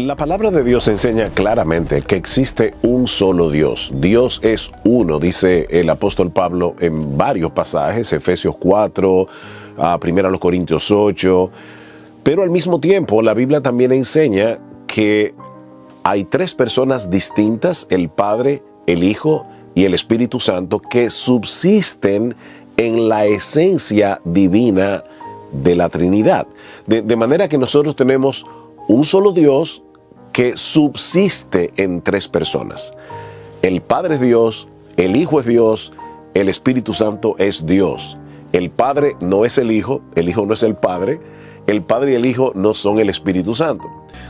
La palabra de Dios enseña claramente que existe un solo Dios. Dios es uno, dice el apóstol Pablo en varios pasajes, Efesios 4, 1 Corintios 8, pero al mismo tiempo la Biblia también enseña que hay tres personas distintas, el Padre, el Hijo y el Espíritu Santo, que subsisten en la esencia divina de la Trinidad. De manera que nosotros tenemos un solo Dios que subsiste en tres personas. El Padre es Dios, el Hijo es Dios, el Espíritu Santo es Dios. El Padre no es el Hijo no es el Padre y el Hijo no son el Espíritu Santo.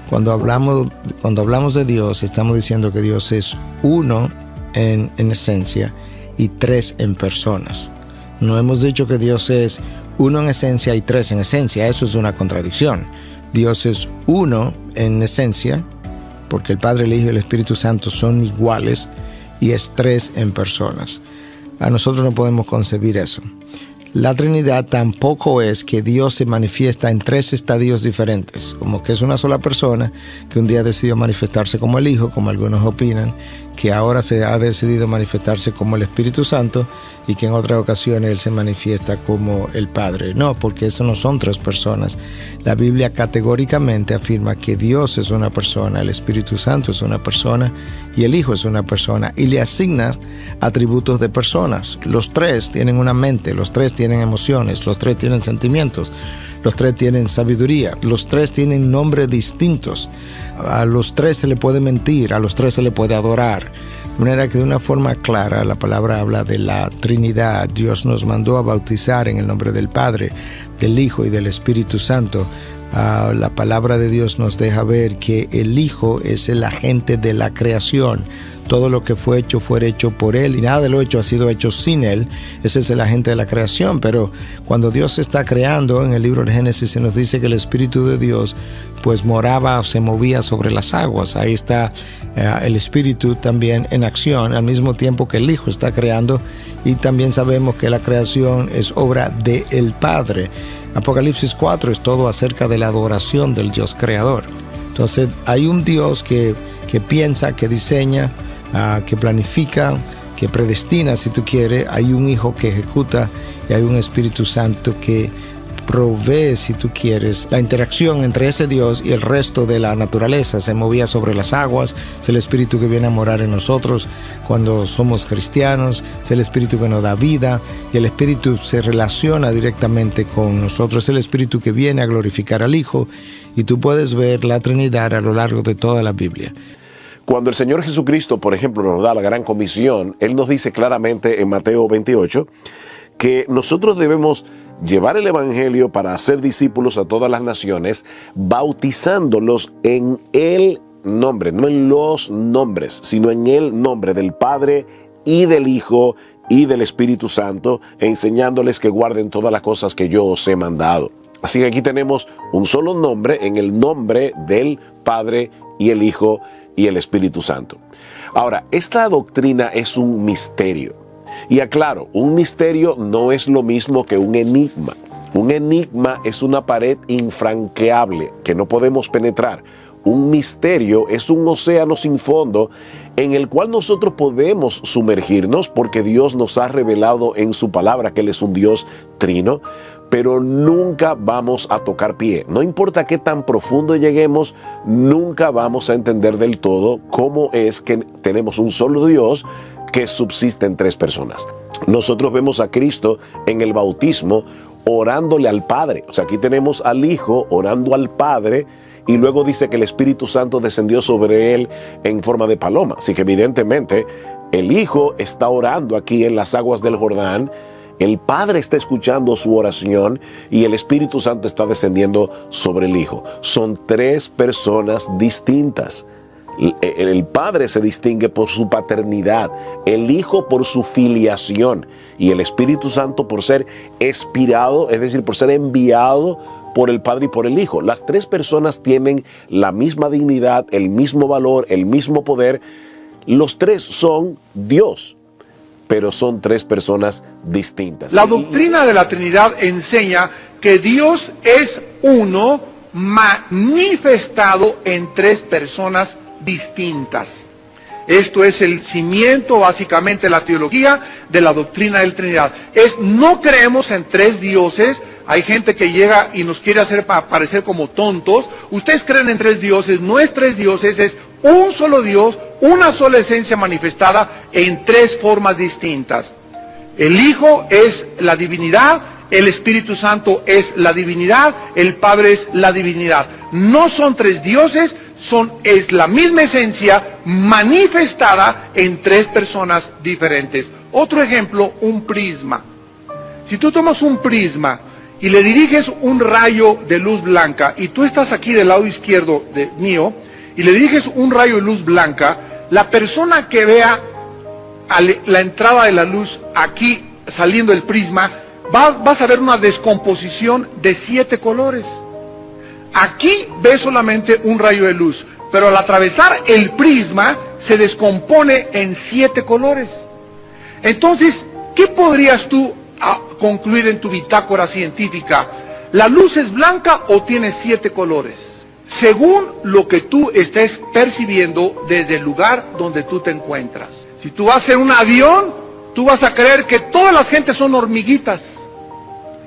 Cuando hablamos de Dios, estamos diciendo que Dios es uno en esencia y tres en personas. No hemos dicho que Dios es uno en esencia y tres en esencia. Eso es una contradicción. Dios es uno en esencia, porque el Padre, el Hijo y el Espíritu Santo son iguales, y es tres en personas. A nosotros no podemos concebir eso. La Trinidad tampoco es que Dios se manifiesta en tres estadios diferentes, como que es una sola persona que un día decidió manifestarse como el Hijo, como algunos opinan, que ahora se ha decidido manifestarse como el Espíritu Santo y que en otras ocasiones Él se manifiesta como el Padre. No, porque eso no son tres personas. La Biblia categóricamente afirma que Dios es una persona, el Espíritu Santo es una persona y el Hijo es una persona, y le asigna atributos de personas. Los tres tienen una mente, los tres tienen emociones, los tres tienen sentimientos, los tres tienen sabiduría, los tres tienen nombres distintos. A los tres se le puede mentir, a los tres se le puede adorar. De manera que de una forma clara la palabra habla de la Trinidad. Dios nos mandó a bautizar en el nombre del Padre, del Hijo y del Espíritu Santo. La palabra de Dios nos deja ver que el Hijo es el agente de la creación. Todo lo que fue hecho por Él, y nada de lo hecho ha sido hecho sin Él. Ese es el agente de la creación. Pero cuando Dios está creando, en el libro de Génesis se nos dice que el Espíritu de Dios pues moraba o se movía sobre las aguas. Ahí está el Espíritu también en acción, al mismo tiempo que el Hijo está creando. Y también sabemos que la creación es obra del Padre. Apocalipsis 4 es todo acerca de la adoración del Dios creador. Entonces hay un Dios que piensa, que diseña, que planifica, que predestina, si tú quieres. Hay un Hijo que ejecuta y hay un Espíritu Santo que provee, si tú quieres. La interacción entre ese Dios y el resto de la naturaleza se movía sobre las aguas. Es el Espíritu que viene a morar en nosotros cuando somos cristianos, es el Espíritu que nos da vida, y el Espíritu se relaciona directamente con nosotros. Es el Espíritu que viene a glorificar al Hijo, y tú puedes ver la Trinidad a lo largo de toda la Biblia. Cuando el Señor Jesucristo, por ejemplo, nos da la gran comisión, Él nos dice claramente en Mateo 28 que nosotros debemos llevar el Evangelio para hacer discípulos a todas las naciones, bautizándolos en el nombre, no en los nombres, sino en el nombre del Padre y del Hijo y del Espíritu Santo, enseñándoles que guarden todas las cosas que yo os he mandado. Así que aquí tenemos un solo nombre, en el nombre del Padre y el Hijo y el Espíritu Santo. Ahora, esta doctrina es un misterio. Y aclaro, un misterio no es lo mismo que un enigma. Un enigma es una pared infranqueable que no podemos penetrar. Un misterio es un océano sin fondo en el cual nosotros podemos sumergirnos porque Dios nos ha revelado en su palabra que Él es un Dios trino, pero nunca vamos a tocar pie. No importa qué tan profundo lleguemos, nunca vamos a entender del todo cómo es que tenemos un solo Dios que subsiste en tres personas. Nosotros vemos a Cristo en el bautismo orándole al Padre. O sea, aquí tenemos al Hijo orando al Padre, y luego dice que el Espíritu Santo descendió sobre Él en forma de paloma. Así que evidentemente el Hijo está orando aquí en las aguas del Jordán, el Padre está escuchando su oración y el Espíritu Santo está descendiendo sobre el Hijo. Son tres personas distintas. El Padre se distingue por su paternidad, el Hijo por su filiación y el Espíritu Santo por ser expirado, es decir, por ser enviado por el Padre y por el Hijo. Las tres personas tienen la misma dignidad, el mismo valor, el mismo poder. Los tres son Dios, pero son tres personas distintas. La doctrina de la Trinidad enseña que Dios es uno, manifestado en tres personas distintas. Esto es el cimiento, básicamente, de la teología de la doctrina de la Trinidad. No creemos en tres dioses. Hay gente que llega y nos quiere hacer parecer como tontos. Ustedes creen en tres dioses, no es tres dioses, es un solo Dios, una sola esencia manifestada en tres formas distintas. El Hijo es la divinidad, el Espíritu Santo es la divinidad, el Padre es la divinidad. No son tres dioses, es la misma esencia manifestada en tres personas diferentes. Otro ejemplo, un prisma. Si tú tomas un prisma y le diriges un rayo de luz blanca, y tú estás aquí del lado izquierdo mío, y le diriges un rayo de luz blanca, la persona que vea la entrada de la luz aquí saliendo del prisma, vas a ver una descomposición de 7 colores. Aquí ves solamente un rayo de luz, pero al atravesar el prisma se descompone en 7 colores. Entonces, ¿qué podrías tú concluir en tu bitácora científica? ¿La luz es blanca o tiene 7 colores? Según lo que tú estés percibiendo desde el lugar donde tú te encuentras. Si tú vas en un avión, tú vas a creer que todas las gentes son hormiguitas.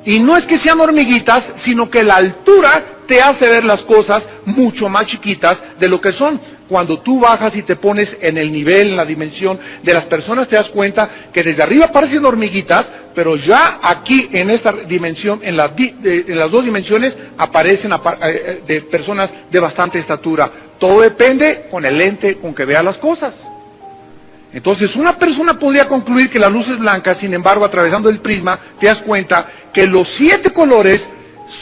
Y no es que sean hormiguitas, sino que la altura te hace ver las cosas mucho más chiquitas de lo que son. Cuando tú bajas y te pones en el nivel, en la dimensión de las personas, te das cuenta que desde arriba parecen hormiguitas, pero ya aquí en esta dimensión, en las dos dimensiones, aparecen de personas de bastante estatura. Todo depende con el lente con que vea las cosas. Entonces, una persona podría concluir que la luz es blanca, sin embargo, atravesando el prisma, te das cuenta que los 7 colores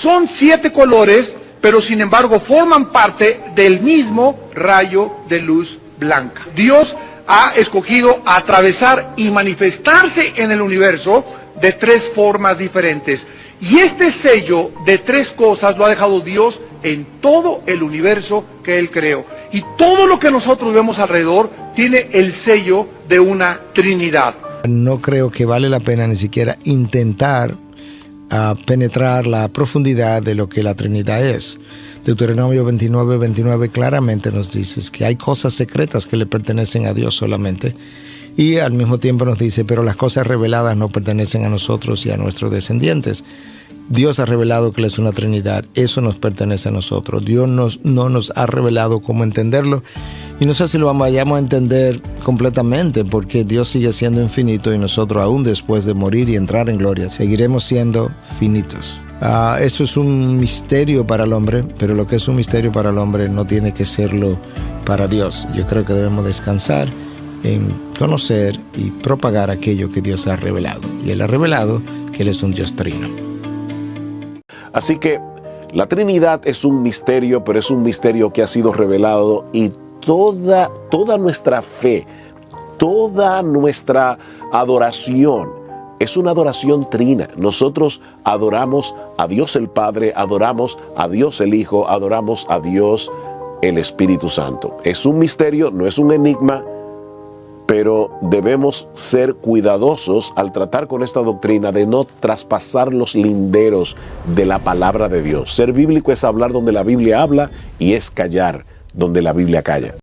son 7 colores, pero sin embargo forman parte del mismo rayo de luz blanca. Dios ha escogido atravesar y manifestarse en el universo de 3 formas diferentes. Y este sello de 3 cosas lo ha dejado Dios en todo el universo que Él creó. Y todo lo que nosotros vemos alrededor tiene el sello de una Trinidad. No creo que vale la pena ni siquiera intentar penetrar la profundidad de lo que la Trinidad es. Deuteronomio 29:29 claramente nos dice que hay cosas secretas que le pertenecen a Dios solamente, y al mismo tiempo nos dice, pero las cosas reveladas no pertenecen a nosotros y a nuestros descendientes. Dios ha revelado que Él es una Trinidad, eso nos pertenece a nosotros. Dios no nos ha revelado cómo entenderlo, y no sé si lo vayamos a entender completamente, porque Dios sigue siendo infinito y nosotros, aún después de morir y entrar en gloria, seguiremos siendo finitos. Eso es un misterio para el hombre, pero lo que es un misterio para el hombre no tiene que serlo para Dios. Yo creo que debemos descansar en conocer y propagar aquello que Dios ha revelado. Y Él ha revelado que Él es un Dios trino. Así que la Trinidad es un misterio, pero es un misterio que ha sido revelado, y toda nuestra fe, toda nuestra adoración es una adoración trina. Nosotros adoramos a Dios el Padre, adoramos a Dios el Hijo, adoramos a Dios el Espíritu Santo. Es un misterio, no es un enigma, pero debemos ser cuidadosos al tratar con esta doctrina de no traspasar los linderos de la palabra de Dios. Ser bíblico es hablar donde la Biblia habla y es callar donde la Biblia calla.